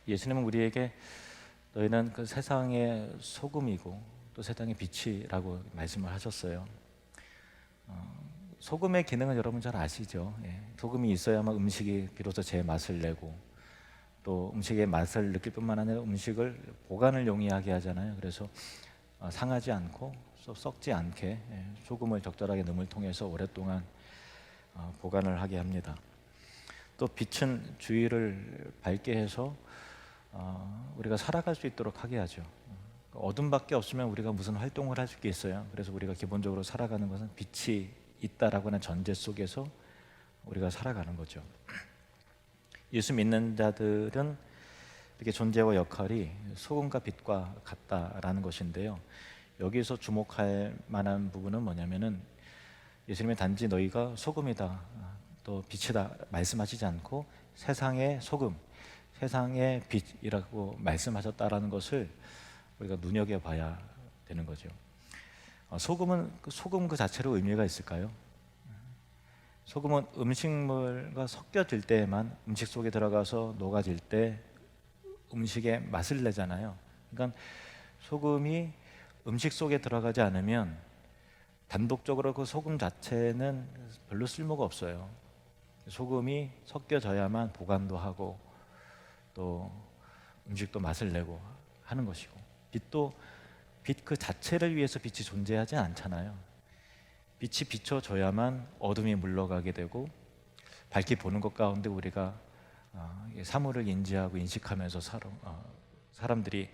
예수님은 우리에게 너희는 그 세상의 소금이고 또 세상의 빛이라고 말씀을 하셨어요. 소금의 기능은 여러분 잘 아시죠? 소금이 있어야만 음식이 비로소 제 맛을 내고 또 음식의 맛을 느낄 뿐만 아니라 음식을 보관을 용이하게 하잖아요. 그래서 상하지 않고 썩지 않게 소금을 적절하게 넣음을 통해서 오랫동안 보관을 하게 합니다. 또 빛은 주위를 밝게 해서 우리가 살아갈 수 있도록 하게 하죠. 어둠밖에 없으면 우리가 무슨 활동을 할 수 있겠어요. 그래서 우리가 기본적으로 살아가는 것은 빛이 있다라고 하는 전제 속에서 우리가 살아가는 거죠. 예수 믿는 자들은 이렇게 존재와 역할이 소금과 빛과 같다라는 것인데요. 여기서 주목할 만한 부분은 뭐냐면은 예수님이 단지 너희가 소금이다, 또 빛이다 말씀하시지 않고 세상의 소금, 세상의 빛이라고 말씀하셨다라는 것을 우리가 눈여겨봐야 되는 거죠. 소금 그 자체로 의미가 있을까요? 소금은 음식물과 섞여질 때에만 음식 속에 들어가서 녹아질 때 음식의 맛을 내잖아요. 그러니까 소금이 음식 속에 들어가지 않으면 단독적으로 그 소금 자체는 별로 쓸모가 없어요. 소금이 섞여져야만 보관도 하고 또 음식도 맛을 내고 하는 것이고, 빛도 빛 그 자체를 위해서 빛이 존재하지 않잖아요. 빛이 비춰져야만 어둠이 물러가게 되고 밝게 보는 것 가운데 우리가 사물을 인지하고 인식하면서 사람들이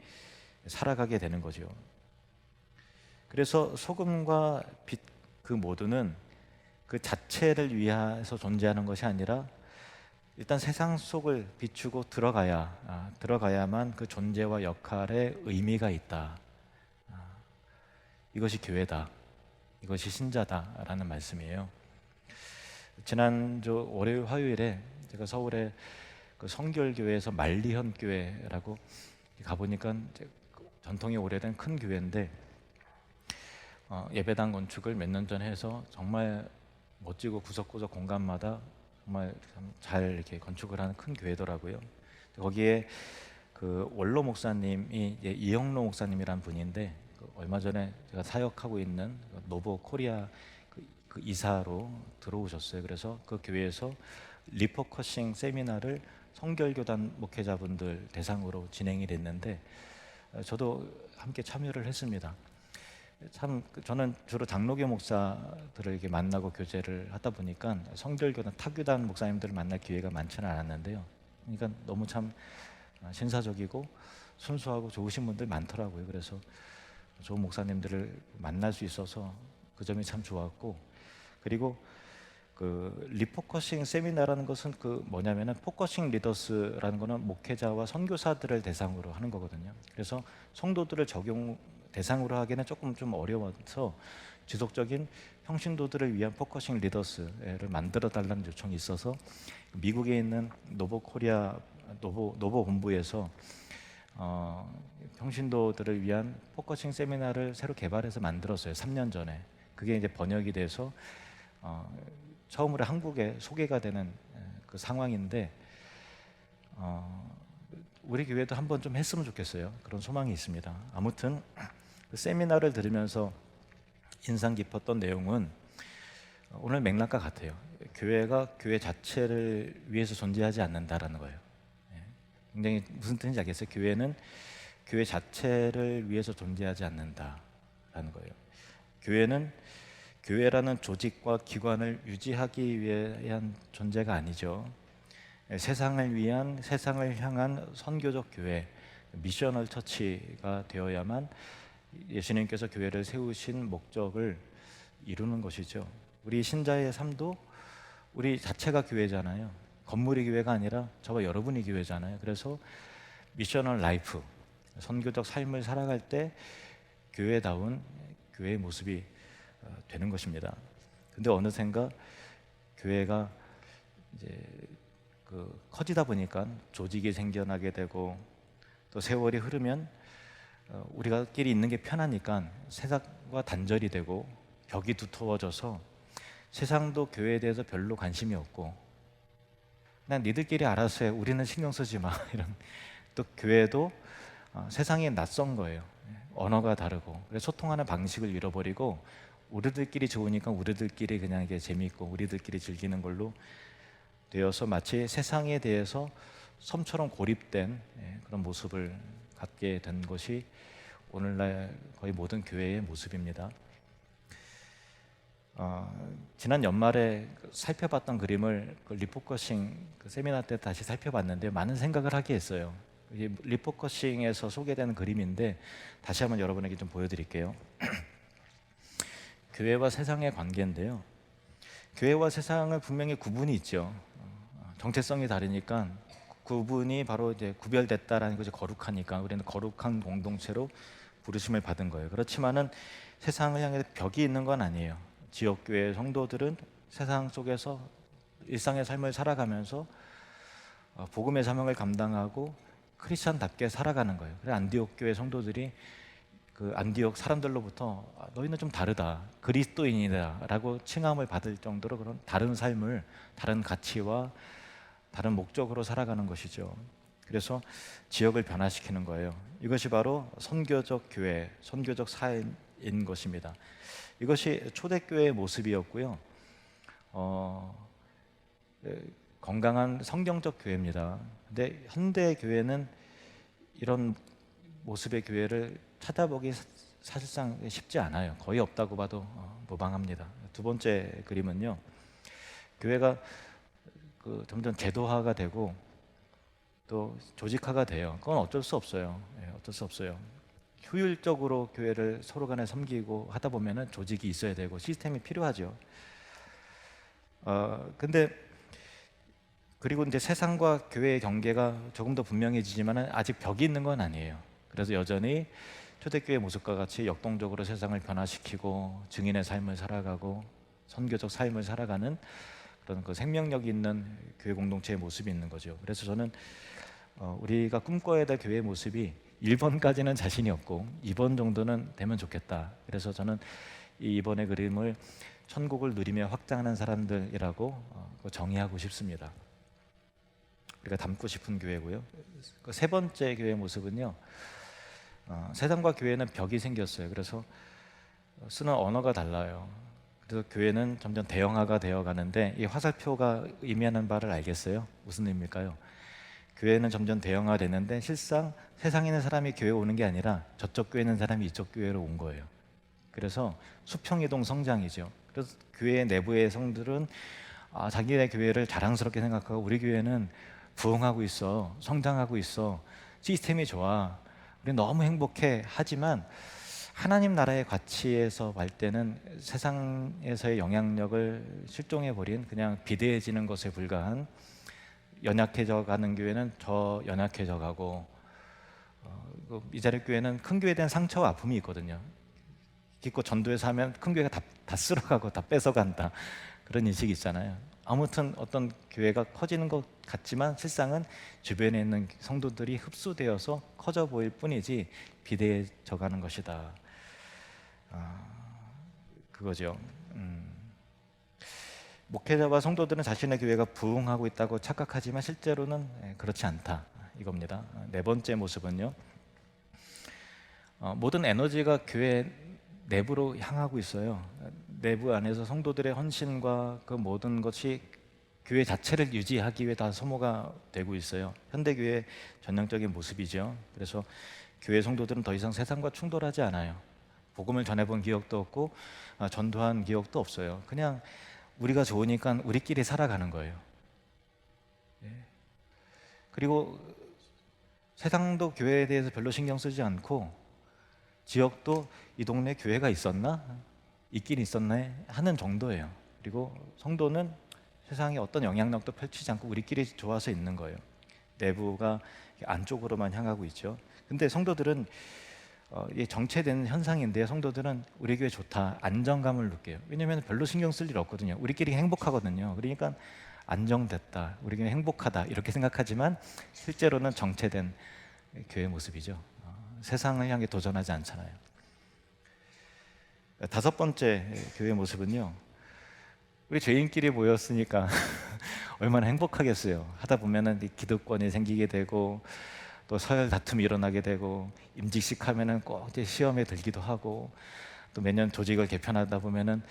살아가게 되는 거죠. 그래서 소금과 빛 그 모두는 그 자체를 위해서 존재하는 것이 아니라 일단 세상 속을 비추고 들어가야만 그 존재와 역할에 의미가 있다. 이것이 교회다. 이것이 신자다라는 말씀이에요. 지난 월요일 화요일에 제가 서울의 그 성결교회에서 만리현 교회라고 가보니까 전통이 오래된 큰 교회인데 예배당 건축을 몇 년 전에 해서 정말 멋지고 구석구석 공간마다 정말 잘 이렇게 건축을 하는 큰 교회더라고요. 거기에 그 원로 목사님이 이영로 목사님이란 분인데 얼마 전에 제가 사역하고 있는 노보 코리아 그 이사로 들어오셨어요. 그래서 그 교회에서 리포커싱 세미나를 성결교단 목회자분들 대상으로 진행이 됐는데 저도 함께 참여를 했습니다. 참 저는 주로 장로교 목사들을 이렇게 만나고 교제를 하다 보니까 성결교단 타교단 목사님들을 만날 기회가 많지는 않았는데요. 그러니까 너무 참 신사적이고 순수하고 좋으신 분들 많더라고요. 그래서 좋은 목사님들을 만날 수 있어서 그 점이 참 좋았고, 그리고 그 리포커싱 세미나라는 것은 그 뭐냐면은 포커싱 리더스라는 거는 목회자와 선교사들을 대상으로 하는 거거든요. 그래서 성도들을 적용 대상으로 하기는 조금 좀 어려워서 지속적인 평신도들을 위한 포커싱 리더스를 만들어 달라는 요청이 있어서 미국에 있는 노보 본부에서 평신도들을 위한 포커싱 세미나를 새로 개발해서 만들었어요. 3년 전에. 그게 이제 번역이 돼서 처음으로 한국에 소개가 되는 그 상황인데 우리 교회도 한번 좀 했으면 좋겠어요. 그런 소망이 있습니다. 아무튼 그 세미나를 들으면서 인상 깊었던 내용은 오늘 맥락과 같아요. 교회가 교회 자체를 위해서 존재하지 않는다라는 거예요. 굉장히 무슨 뜻인지 알겠어요? 교회는 교회 자체를 위해서 존재하지 않는다라는 거예요. 교회는 교회라는 조직과 기관을 유지하기 위한 존재가 아니죠. 세상을 위한, 세상을 향한 선교적 교회, 미셔널 처치가 되어야만 예수님께서 교회를 세우신 목적을 이루는 것이죠. 우리 신자의 삶도 우리 자체가 교회잖아요. 건물이 교회가 아니라 저와 여러분이 교회잖아요. 그래서 미셔널 라이프, 선교적 삶을 살아갈 때 교회다운 교회의 모습이 되는 것입니다. 근데 어느샌가 교회가 이제 커지다 보니까 조직이 생겨나게 되고 또 세월이 흐르면 우리가 끼리 있는 게 편하니까 세상과 단절이 되고 벽이 두터워져서 세상도 교회에 대해서 별로 관심이 없고 그냥 니들끼리 알아서 해, 우리는 신경 쓰지 마 이런 또 교회도 세상에 낯선 거예요. 언어가 다르고, 그래서 소통하는 방식을 잃어버리고 우리들끼리 좋으니까 우리들끼리 그냥 이게 재미있고 우리들끼리 즐기는 걸로 되어서 마치 세상에 대해서 섬처럼 고립된 그런 모습을 갖게 된 것이 오늘날 거의 모든 교회의 모습입니다. 지난 연말에 살펴봤던 그림을 리포커싱 세미나 때 다시 살펴봤는데 많은 생각을 하게 했어요. 이 리포커싱에서 소개되는 그림인데 다시 한번 여러분에게 좀 보여드릴게요. 교회와 세상의 관계인데요. 교회와 세상은 분명히 구분이 있죠. 정체성이 다르니까 구분이 바로 이제 구별됐다라는 것이 거룩하니까 우리는 거룩한 공동체로 부르심을 받은 거예요. 그렇지만은 세상을 향해 벽이 있는 건 아니에요. 지역교회 성도들은 세상 속에서 일상의 삶을 살아가면서 복음의 사명을 감당하고 크리스찬답게 살아가는 거예요. 그래서 안디옥 교회 성도들이 그 안디옥 사람들로부터 너희는 좀 다르다, 그리스도인이다 라고 칭함을 받을 정도로 그런 다른 삶을, 다른 가치와 다른 목적으로 살아가는 것이죠. 그래서 지역을 변화시키는 거예요. 이것이 바로 선교적 교회, 선교적 사회인 것입니다. 이것이 초대교회의 모습이었고요. 건강한 성경적 교회입니다. 근데 현대 교회는 이런 모습의 교회를 찾아보기 사실상 쉽지 않아요. 거의 없다고 봐도 무방합니다. 두 번째 그림은요, 교회가 점점 제도화가 되고 또 조직화가 돼요. 그건 어쩔 수 없어요. 어쩔 수 없어요. 효율적으로 교회를 서로 간에 섬기고 하다 보면은 조직이 있어야 되고 시스템이 필요하죠. 근데 그리고 이제 세상과 교회의 경계가 조금 더 분명해지지만 아직 벽이 있는 건 아니에요. 그래서 여전히 초대교회 모습과 같이 역동적으로 세상을 변화시키고 증인의 삶을 살아가고 선교적 삶을 살아가는 그런 그 생명력이 있는 교회 공동체의 모습이 있는 거죠. 그래서 저는 우리가 꿈꿔야 될 교회의 모습이 1번까지는 자신이 없고 2번 정도는 되면 좋겠다. 그래서 저는 이 2번의 그림을 천국을 누리며 확장하는 사람들이라고 정의하고 싶습니다. 우리가 닮고 싶은 교회고요. 세 번째 교회의 모습은요, 세상과 교회는 벽이 생겼어요. 그래서 쓰는 언어가 달라요. 그래서 교회는 점점 대형화가 되어 가는데 이 화살표가 의미하는 바를 알겠어요? 무슨 의미일까요? 교회는 점점 대형화되는데 실상 세상에 있는 사람이 교회에 오는 게 아니라 저쪽 교회에 있는 사람이 이쪽 교회로 온 거예요. 그래서 수평이동 성장이죠. 그래서 교회 내부의 성들은 자기네 교회를 자랑스럽게 생각하고 우리 교회는 부흥하고 있어, 성장하고 있어, 시스템이 좋아, 우리 너무 행복해. 하지만 하나님 나라의 가치에서 볼 때는 세상에서의 영향력을 실종해버린 그냥 비대해지는 것에 불과한, 연약해져 가는 교회는 더 연약해져 가고 이자리 교회는 큰 교회에 대한 상처와 아픔이 있거든요. 기껏 전도해서 하면 큰 교회가 다 쓸어가고 다 뺏어간다, 그런 인식이 있잖아요. 아무튼 어떤 교회가 커지는 것 같지만 실상은 주변에 있는 성도들이 흡수되어서 커져 보일 뿐이지 비대해져 가는 것이다. 그거죠. 목회자와 성도들은 자신의 교회가 부흥하고 있다고 착각하지만 실제로는 그렇지 않다, 이겁니다. 네 번째 모습은요, 모든 에너지가 교회 내부로 향하고 있어요. 내부 안에서 성도들의 헌신과 그 모든 것이 교회 자체를 유지하기 위해 다 소모가 되고 있어요. 현대교회의 전형적인 모습이죠. 그래서 교회 성도들은 더 이상 세상과 충돌하지 않아요. 복음을 전해본 기억도 없고 전도한 기억도 없어요. 그냥 우리가 좋으니까 우리끼리 살아가는 거예요. 그리고 세상도 교회에 대해서 별로 신경 쓰지 않고 지역도 이 동네에 교회가 있었나? 있긴 있었네 하는 정도예요. 그리고 성도는 세상에 어떤 영향력도 펼치지 않고 우리끼리 좋아서 있는 거예요. 내부가 안쪽으로만 향하고 있죠. 근데 성도들은 이게 정체되는 현상인데, 성도들은 우리 교회 좋다, 안정감을 느껴요. 왜냐하면 별로 신경 쓸 일 없거든요. 우리끼리 행복하거든요. 그러니까 안정됐다, 우리 교회 행복하다 이렇게 생각하지만 실제로는 정체된 교회 모습이죠. 세상을 향해 도전하지 않잖아요. 다섯 번째 교회 모습은요, 우리 죄인끼리 모였으니까 얼마나 행복하겠어요. 하다 보면은 기득권이 생기게 되고 또 서열 다툼이 일어나게 되고, 임직식 하면은 꼭 이제 시험에 들기도 하고, 또 매년 조직을 개편하다 보면은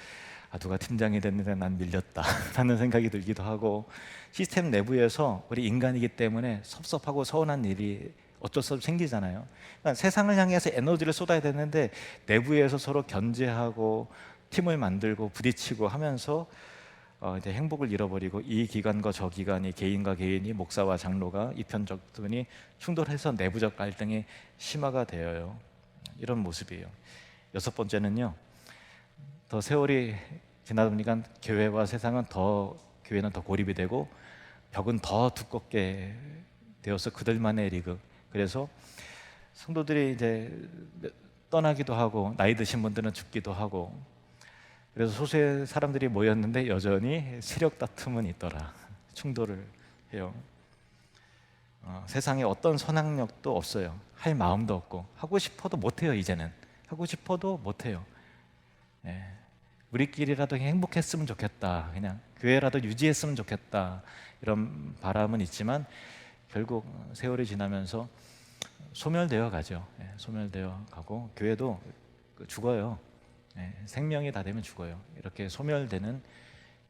누가 팀장이 됐는데 난 밀렸다 라는 생각이 들기도 하고, 시스템 내부에서 우리 인간이기 때문에 섭섭하고 서운한 일이 어쩔 수 없이 생기잖아요. 그러니까 세상을 향해서 에너지를 쏟아야 되는데 내부에서 서로 견제하고 팀을 만들고 부딪히고 하면서 이제 행복을 잃어버리고, 이 기관과 저 기관이, 개인과 개인이, 목사와 장로가 이편적분이 충돌해서 내부적 갈등이 심화가 되어요. 이런 모습이에요. 여섯 번째는요, 더 세월이 지나다 보니까 교회와 세상은 교회는 더 고립이 되고 벽은 더 두껍게 되어서 그들만의 리그. 그래서 성도들이 이제 떠나기도 하고, 나이 드신 분들은 죽기도 하고, 그래서 소수의 사람들이 모였는데 여전히 세력 다툼은 있더라. 충돌을 해요. 세상에 어떤 선악력도 없어요. 할 마음도 없고, 하고 싶어도 못해요. 이제는 하고 싶어도 못해요. 우리끼리라도 행복했으면 좋겠다, 그냥 교회라도 유지했으면 좋겠다, 이런 바람은 있지만 결국 세월이 지나면서 소멸되어 가죠. 소멸되어 가고, 교회도 죽어요. 생명이 다 되면 죽어요. 이렇게 소멸되는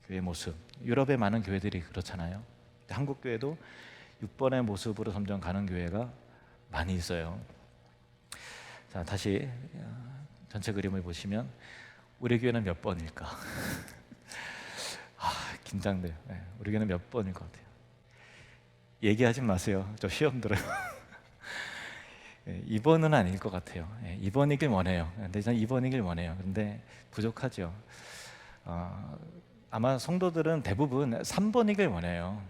교회 모습. 유럽의 많은 교회들이 그렇잖아요. 한국 교회도 6번의 모습으로 점점 가는 교회가 많이 있어요. 자, 다시 전체 그림을 보시면 우리 교회는 몇 번일까? 긴장돼요. 우리 교회는 몇 번일 것 같아요? 얘기하지 마세요. 저 시험 들어요. 2번은 아닐 것 같아요. 2번이길 원해요. 근데 저는 2번이길 원해요. 근데 부족하죠. 아마 성도들은 대부분 3번이길 원해요.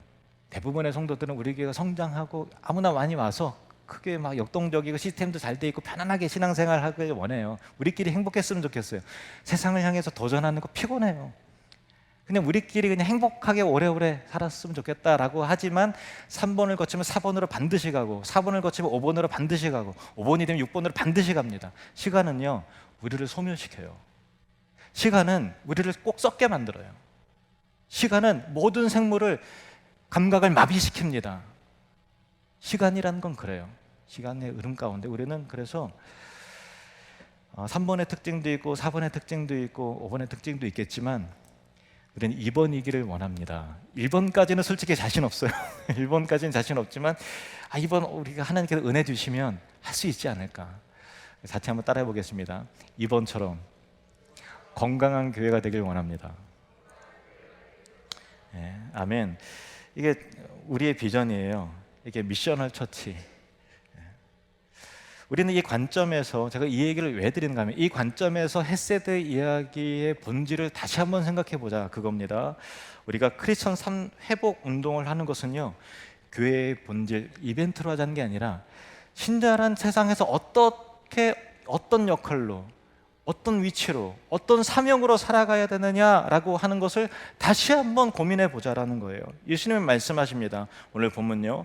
대부분의 성도들은 우리 교회가 성장하고 아무나 많이 와서 크게 막 역동적이고 시스템도 잘 돼 있고 편안하게 신앙생활 하길 원해요. 우리끼리 행복했으면 좋겠어요. 세상을 향해서 도전하는 거 피곤해요. 그냥 우리끼리 그냥 행복하게 오래오래 살았으면 좋겠다라고 하지만 3번을 거치면 4번으로 반드시 가고, 4번을 거치면 5번으로 반드시 가고, 5번이 되면 6번으로 반드시 갑니다. 시간은요, 우리를 소멸시켜요. 시간은 우리를 꼭 썩게 만들어요. 시간은 모든 생물을, 감각을 마비시킵니다. 시간이라는 건 그래요. 시간의 흐름 가운데 우리는 그래서 3번의 특징도 있고 4번의 특징도 있고 5번의 특징도 있겠지만 우리는 2번이기를 원합니다. 1번까지는 솔직히 자신 없어요. 1번까지는 자신 없지만 2번 우리가 하나님께서 은혜 주시면 할 수 있지 않을까. 같이 한번 따라해 보겠습니다. 2번처럼 건강한 교회가 되길 원합니다. 아멘. 이게 우리의 비전이에요. 이게 미셔널 처치. 우리는 이 관점에서, 제가 이 얘기를 왜 드리는가 하면 이 관점에서 헷세드 이야기의 본질을 다시 한번 생각해 보자, 그겁니다. 우리가 크리스천 회복 운동을 하는 것은요, 교회의 본질, 이벤트로 하자는 게 아니라 신자란 세상에서 어떤 역할로, 어떤 위치로, 어떤 사명으로 살아가야 되느냐라고 하는 것을 다시 한번 고민해 보자라는 거예요. 예수님은 말씀하십니다. 오늘 본문요,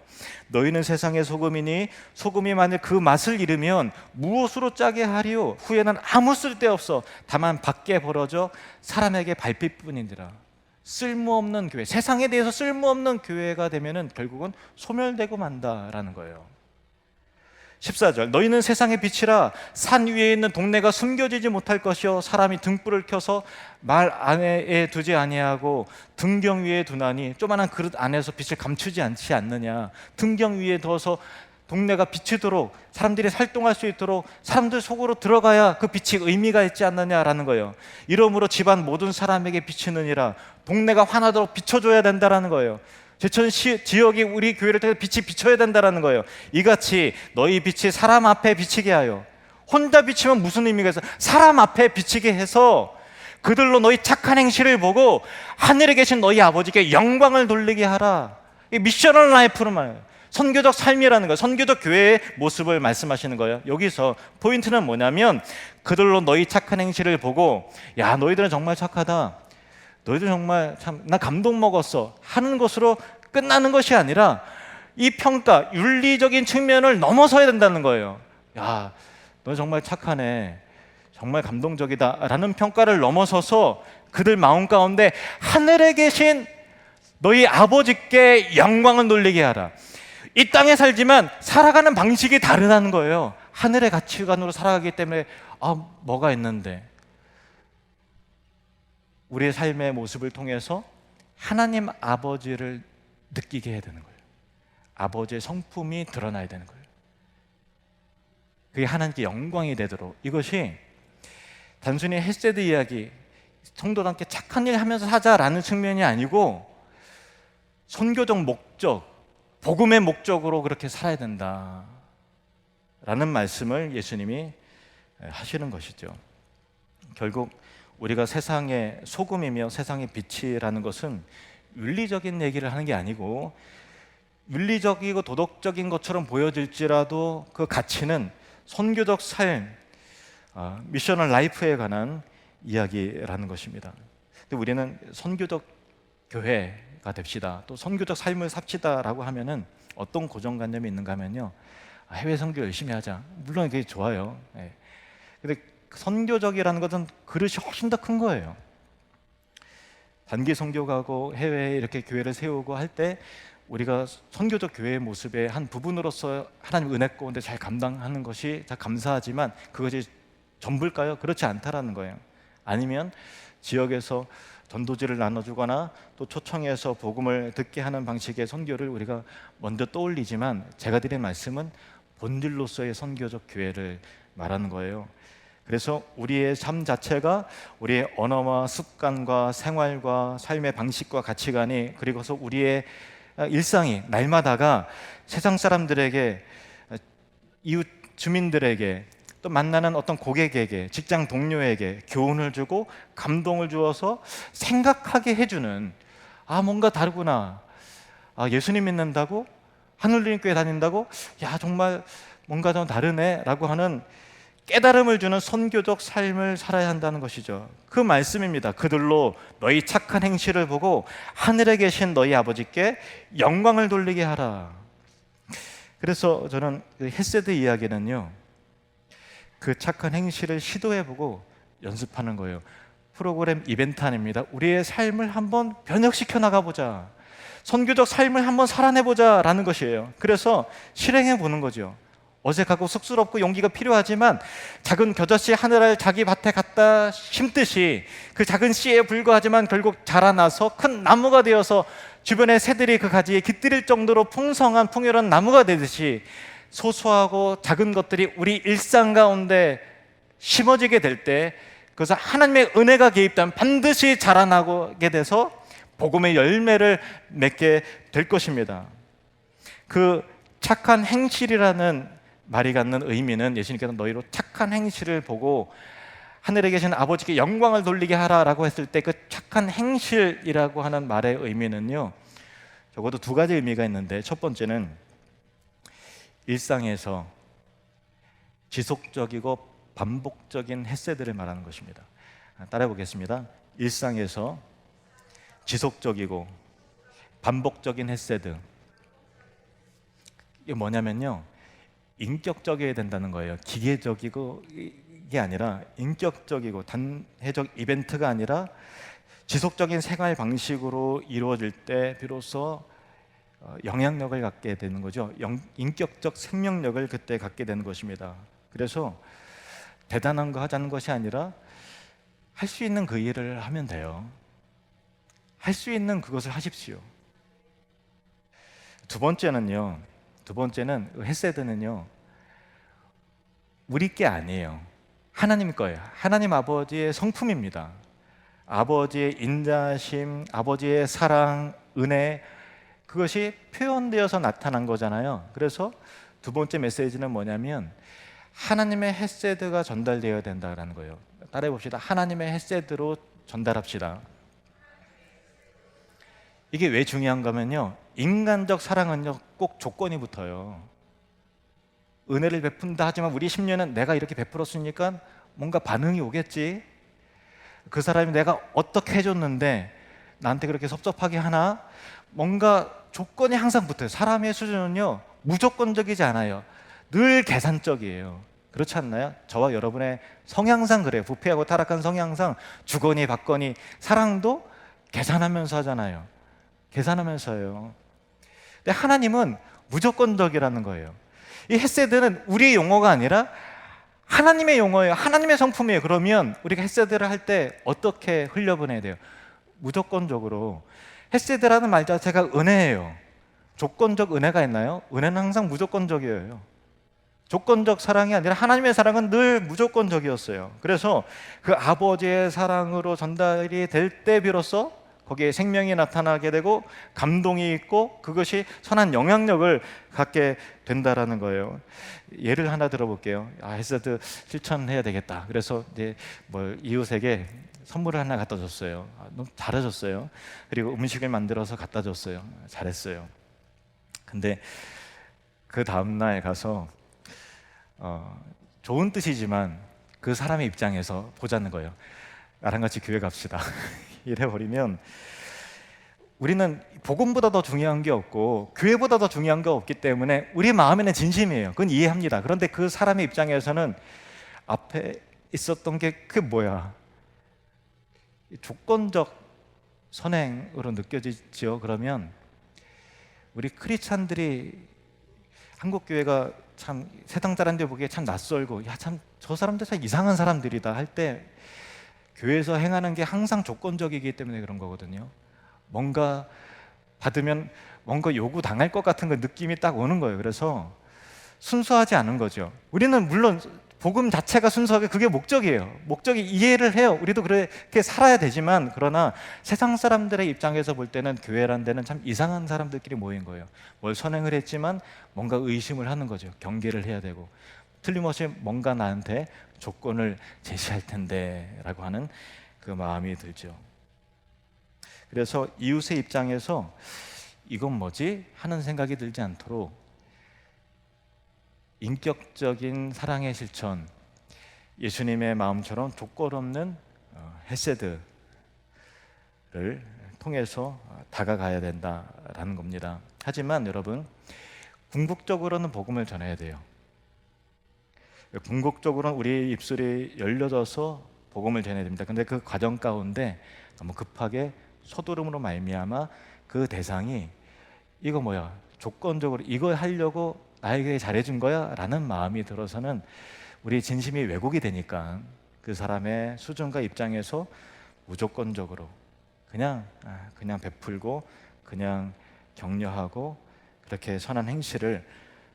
너희는 세상의 소금이니 소금이 만일 그 맛을 잃으면 무엇으로 짜게 하리요? 후에는 아무 쓸데없어 다만 밖에 벌어져 사람에게 밟힐 뿐이니라. 쓸모없는 교회, 세상에 대해서 쓸모없는 교회가 되면은 결국은 소멸되고 만다라는 거예요. 14절, 너희는 세상의 빛이라. 산 위에 있는 동네가 숨겨지지 못할 것이요 사람이 등불을 켜서 말 안에 두지 아니하고 등경 위에 두나니 조그만한 그릇 안에서 빛을 감추지 않지 않느냐. 등경 위에 둬서 동네가 비치도록, 사람들이 활동할 수 있도록 사람들 속으로 들어가야 그 빛이 의미가 있지 않느냐라는 거예요. 이러므로 집안 모든 사람에게 비치느니라. 동네가 환하도록 비춰줘야 된다라는 거예요. 제천 지역이 우리 교회를 통해 빛이 비춰야 된다는 거예요. 이같이 너희 빛이 사람 앞에 비치게 하여. 혼자 비치면 무슨 의미가 있어? 사람 앞에 비치게 해서 그들로 너희 착한 행실을 보고 하늘에 계신 너희 아버지께 영광을 돌리게 하라. 이 미셔널 라이프로 말해요. 선교적 삶이라는 거예요. 선교적 교회의 모습을 말씀하시는 거예요. 여기서 포인트는 뭐냐면 그들로 너희 착한 행실을 보고, 야, 너희들은 정말 착하다, 너희들 정말 참 나 감동 먹었어 하는 것으로 끝나는 것이 아니라 이 평가, 윤리적인 측면을 넘어서야 된다는 거예요. 야, 너 정말 착하네, 정말 감동적이다 라는 평가를 넘어서서 그들 마음 가운데 하늘에 계신 너희 아버지께 영광을 돌리게 하라. 이 땅에 살지만 살아가는 방식이 다르다는 거예요. 하늘의 가치관으로 살아가기 때문에 뭐가 있는데 우리의 삶의 모습을 통해서 하나님 아버지를 느끼게 해야 되는 거예요. 아버지의 성품이 드러나야 되는 거예요. 그게 하나님께 영광이 되도록. 이것이 단순히 헤세드 이야기, 성도답게 착한 일 하면서 하자라는 측면이 아니고 선교적 목적, 복음의 목적으로 그렇게 살아야 된다라는 말씀을 예수님이 하시는 것이죠. 결국 우리가 세상의 소금이며 세상의 빛이라는 것은 윤리적인 얘기를 하는 게 아니고, 윤리적이고 도덕적인 것처럼 보여질지라도 그 가치는 선교적 삶, 미셔널 라이프에 관한 이야기라는 것입니다. 근데 우리는 선교적 교회가 됩시다, 또 선교적 삶을 삽시다라고 하면은 어떤 고정관념이 있는가 하면요, 해외 선교 열심히 하자. 물론 그게 좋아요. 근데 선교적이라는 것은 그릇이 훨씬 더 큰 거예요. 단기 선교 가고 해외에 이렇게 교회를 세우고 할 때 우리가 선교적 교회의 모습의 한 부분으로서 하나님 은혜 가운데 잘 감당하는 것이 다 감사하지만 그것이 전부일까요? 그렇지 않다라는 거예요. 아니면 지역에서 전도지를 나눠주거나 또 초청해서 복음을 듣게 하는 방식의 선교를 우리가 먼저 떠올리지만, 제가 드린 말씀은 본질로서의 선교적 교회를 말하는 거예요. 그래서 우리의 삶 자체가 우리의 언어와 습관과 생활과 삶의 방식과 가치관이, 그리고서 우리의 일상이 날마다가 세상 사람들에게, 이웃 주민들에게, 또 만나는 어떤 고객에게, 직장 동료에게 교훈을 주고 감동을 주어서 생각하게 해주는, 뭔가 다르구나, 예수님 믿는다고, 하늘님교회 다닌다고, 정말 뭔가 좀 다르네 라고 하는 깨달음을 주는 선교적 삶을 살아야 한다는 것이죠. 그 말씀입니다. 그들로 너희 착한 행실을 보고 하늘에 계신 너희 아버지께 영광을 돌리게 하라. 그래서 저는 헤세드 이야기는요, 그 착한 행실을 시도해보고 연습하는 거예요. 프로그램 이벤트 아닙니다. 우리의 삶을 한번 변혁시켜 나가보자, 선교적 삶을 한번 살아내보자 라는 것이에요. 그래서 실행해보는 거죠. 어색하고 쑥스럽고 용기가 필요하지만 작은 겨자씨 하늘을 자기 밭에 갖다 심듯이 그 작은 씨에 불과하지만 결국 자라나서 큰 나무가 되어서 주변의 새들이 그 가지에 깃들일 정도로 풍성한 풍요로운 나무가 되듯이, 소소하고 작은 것들이 우리 일상 가운데 심어지게 될 때 그래서 하나님의 은혜가 개입되면 반드시 자라나게 돼서 복음의 열매를 맺게 될 것입니다. 그 착한 행실이라는 말이 갖는 의미는, 예수님께서 너희로 착한 행실을 보고 하늘에 계신 아버지께 영광을 돌리게 하라라고 했을 때 그 착한 행실이라고 하는 말의 의미는요, 적어도 두 가지 의미가 있는데, 첫 번째는 일상에서 지속적이고 반복적인 헤세드를 말하는 것입니다. 따라해 보겠습니다. 일상에서 지속적이고 반복적인 헤세드. 이게 뭐냐면요, 인격적이어야 된다는 거예요. 기계적이고 이게 아니라 인격적이고 단회적 이벤트가 아니라 지속적인 생활 방식으로 이루어질 때 비로소 영향력을 갖게 되는 거죠. 인격적 생명력을 그때 갖게 되는 것입니다. 그래서 대단한 거 하자는 것이 아니라 할 수 있는 그 일을 하면 돼요. 할 수 있는 그것을 하십시오. 두 번째는 헤세드는요, 우리 게 아니에요. 하나님 거예요. 하나님 아버지의 성품입니다. 아버지의 인자심, 아버지의 사랑, 은혜, 그것이 표현되어서 나타난 거잖아요. 그래서 두 번째 메시지는 뭐냐면 하나님의 헤세드가 전달되어야 된다는 거예요. 따라해 봅시다. 하나님의 헤세드로 전달합시다. 이게 왜 중요한가 하면요, 인간적 사랑은요 꼭 조건이 붙어요. 은혜를 베푼다 하지만 우리 심리는 내가 이렇게 베풀었으니까 뭔가 반응이 오겠지, 그 사람이 내가 어떻게 해줬는데 나한테 그렇게 섭섭하게 하나, 뭔가 조건이 항상 붙어요. 사람의 수준은요 무조건적이지 않아요. 늘 계산적이에요. 그렇지 않나요? 저와 여러분의 성향상 그래요. 부패하고 타락한 성향상 주거니 받거니 사랑도 계산하면서 하잖아요. 계산하면서요. 근데 하나님은 무조건적이라는 거예요. 이 헤세드는 우리의 용어가 아니라 하나님의 용어예요. 하나님의 성품이에요. 그러면 우리가 헤세드를 할 때 어떻게 흘려보내야 돼요? 무조건적으로. 헤세드라는 말 자체가 은혜예요. 조건적 은혜가 있나요? 은혜는 항상 무조건적이에요. 조건적 사랑이 아니라 하나님의 사랑은 늘 무조건적이었어요. 그래서 그 아버지의 사랑으로 전달이 될 때 비로소 거기에 생명이 나타나게 되고 감동이 있고 그것이 선한 영향력을 갖게 된다라는 거예요. 예를 하나 들어볼게요. 헤세드 실천해야 되겠다. 그래서 이제 뭐 이웃에게 선물을 하나 갖다 줬어요. 너무 잘해줬어요. 그리고 음식을 만들어서 갖다 줬어요. 잘했어요. 근데 그 다음날 가서 좋은 뜻이지만 그 사람의 입장에서 보자는 거예요. 나랑 같이 교회 갑시다. 이래버리면 우리는 복음보다 더 중요한 게 없고 교회보다 더 중요한 게 없기 때문에 우리 마음에는 진심이에요. 그건 이해합니다. 그런데 그 사람의 입장에서는 앞에 있었던 게 그게 뭐야? 조건적 선행으로 느껴지죠. 그러면 우리 크리스찬들이 한국 교회가 참 세상 사람들 보기에 참 낯설고 야 참 저 사람들 참 이상한 사람들이다 할 때 교회에서 행하는 게 항상 조건적이기 때문에 그런 거거든요. 뭔가 받으면 뭔가 요구 당할 것 같은 그 느낌이 딱 오는 거예요. 그래서 순수하지 않은 거죠. 우리는 물론 복음 자체가 순수하게 그게 목적이에요. 목적이 이해를 해요. 우리도 그렇게 살아야 되지만 그러나 세상 사람들의 입장에서 볼 때는 교회란 데는 참 이상한 사람들끼리 모인 거예요. 뭘 선행을 했지만 뭔가 의심을 하는 거죠. 경계를 해야 되고 틀림없이 뭔가 나한테 조건을 제시할 텐데 라고 하는 그 마음이 들죠. 그래서 이웃의 입장에서 이건 뭐지? 하는 생각이 들지 않도록 인격적인 사랑의 실천, 예수님의 마음처럼 조건 없는 헤세드를 통해서 다가가야 된다라는 겁니다. 하지만 여러분, 궁극적으로는 복음을 전해야 돼요. 궁극적으로는 우리의 입술이 열려져서 복음을 전해야 됩니다. 근데 그 과정 가운데 너무 급하게 서두름으로 말미암아 그 대상이 이거 뭐야? 조건적으로 이거 하려고 나에게 잘해준 거야? 라는 마음이 들어서는 우리의 진심이 왜곡이 되니까 그 사람의 수준과 입장에서 무조건적으로 그냥 베풀고 그냥 격려하고 그렇게 선한 행실을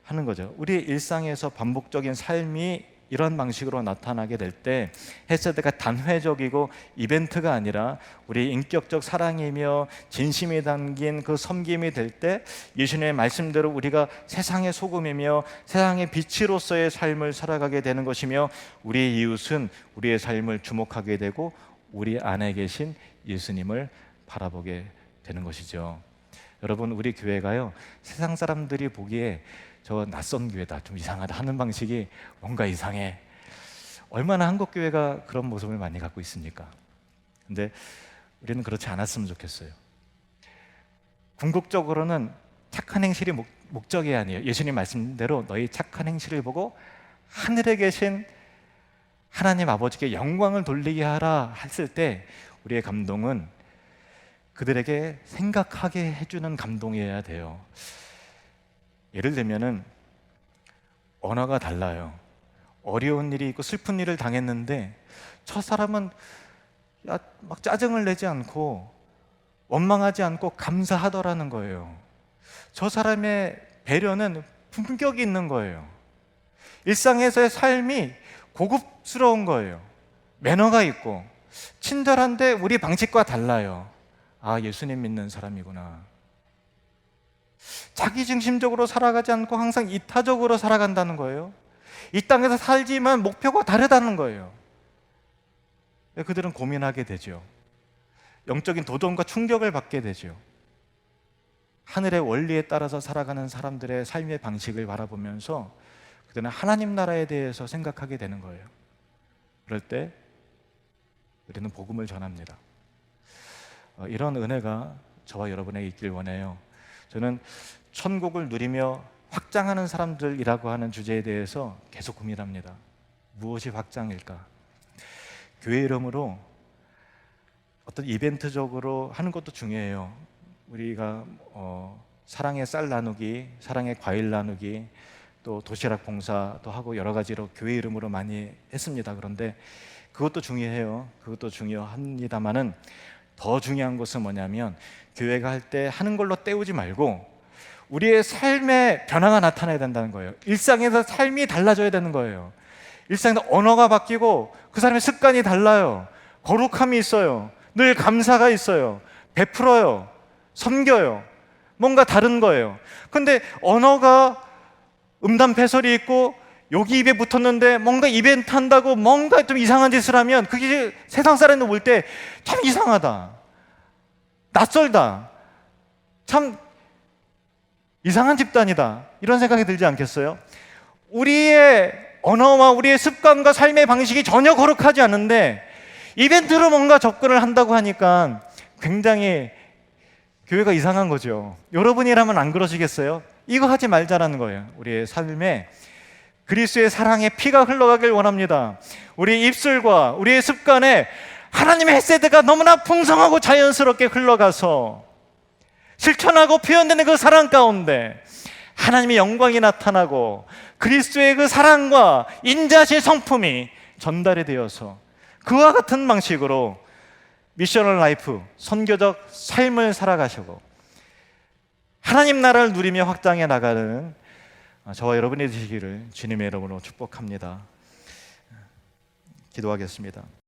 하는 거죠. 우리 일상에서 반복적인 삶이 이런 방식으로 나타나게 될 때 헤세드가 단회적이고 이벤트가 아니라 우리 인격적 사랑이며 진심이 담긴 그 섬김이 될 때 예수님의 말씀대로 우리가 세상의 소금이며 세상의 빛으로서의 삶을 살아가게 되는 것이며 우리의 이웃은 우리의 삶을 주목하게 되고 우리 안에 계신 예수님을 바라보게 되는 것이죠. 여러분, 우리 교회가요 세상 사람들이 보기에 저 낯선 교회다, 좀 이상하다 하는 방식이 뭔가 이상해. 얼마나 한국 교회가 그런 모습을 많이 갖고 있습니까? 근데 우리는 그렇지 않았으면 좋겠어요. 궁극적으로는 착한 행실이 목적이 아니에요. 예수님 말씀대로 너희 착한 행실을 보고 하늘에 계신 하나님 아버지께 영광을 돌리게 하라 했을 때 우리의 감동은 그들에게 생각하게 해주는 감동이어야 돼요. 예를 들면은 언어가 달라요. 어려운 일이 있고 슬픈 일을 당했는데 저 사람은 막 짜증을 내지 않고 원망하지 않고 감사하더라는 거예요. 저 사람의 배려는 품격이 있는 거예요. 일상에서의 삶이 고급스러운 거예요. 매너가 있고 친절한데 우리 방식과 달라요. 아, 예수님 믿는 사람이구나. 자기중심적으로 살아가지 않고 항상 이타적으로 살아간다는 거예요. 이 땅에서 살지만 목표가 다르다는 거예요. 그들은 고민하게 되죠. 영적인 도전과 충격을 받게 되죠. 하늘의 원리에 따라서 살아가는 사람들의 삶의 방식을 바라보면서 그들은 하나님 나라에 대해서 생각하게 되는 거예요. 그럴 때 우리는 복음을 전합니다. 이런 은혜가 저와 여러분에게 있길 원해요. 저는 천국을 누리며 확장하는 사람들이라고 하는 주제에 대해서 계속 고민합니다. 무엇이 확장일까? 교회 이름으로 어떤 이벤트적으로 하는 것도 중요해요. 우리가 사랑의 쌀 나누기, 사랑의 과일 나누기, 또 도시락 봉사도 하고 여러 가지로 교회 이름으로 많이 했습니다. 그런데 그것도 중요해요. 그것도 중요합니다만은 더 중요한 것은 뭐냐면 교회가 할 때 하는 걸로 때우지 말고 우리의 삶의 변화가 나타나야 된다는 거예요. 일상에서 삶이 달라져야 되는 거예요. 일상에서 언어가 바뀌고 그 사람의 습관이 달라요. 거룩함이 있어요. 늘 감사가 있어요. 베풀어요. 섬겨요. 뭔가 다른 거예요. 근데 언어가 음담패설이 있고 여기 입에 붙었는데 뭔가 이벤트 한다고 뭔가 좀 이상한 짓을 하면 그게 세상 사람들 볼 때 참 이상하다, 낯설다, 참 이상한 집단이다, 이런 생각이 들지 않겠어요? 우리의 언어와 우리의 습관과 삶의 방식이 전혀 거룩하지 않은데 이벤트로 뭔가 접근을 한다고 하니까 굉장히 교회가 이상한 거죠. 여러분이라면 안 그러시겠어요? 이거 하지 말자라는 거예요. 우리의 삶에 그리스도의 사랑의 피가 흘러가길 원합니다. 우리 입술과 우리의 습관에 하나님의 헤세드가 너무나 풍성하고 자연스럽게 흘러가서 실천하고 표현되는 그 사랑 가운데 하나님의 영광이 나타나고 그리스도의 그 사랑과 인자하신 성품이 전달이 되어서 그와 같은 방식으로 미셔널 라이프, 선교적 삶을 살아가시고 하나님 나라를 누리며 확장해 나가는 저와 여러분이 되시기를 주님의 이름으로 축복합니다. 기도하겠습니다.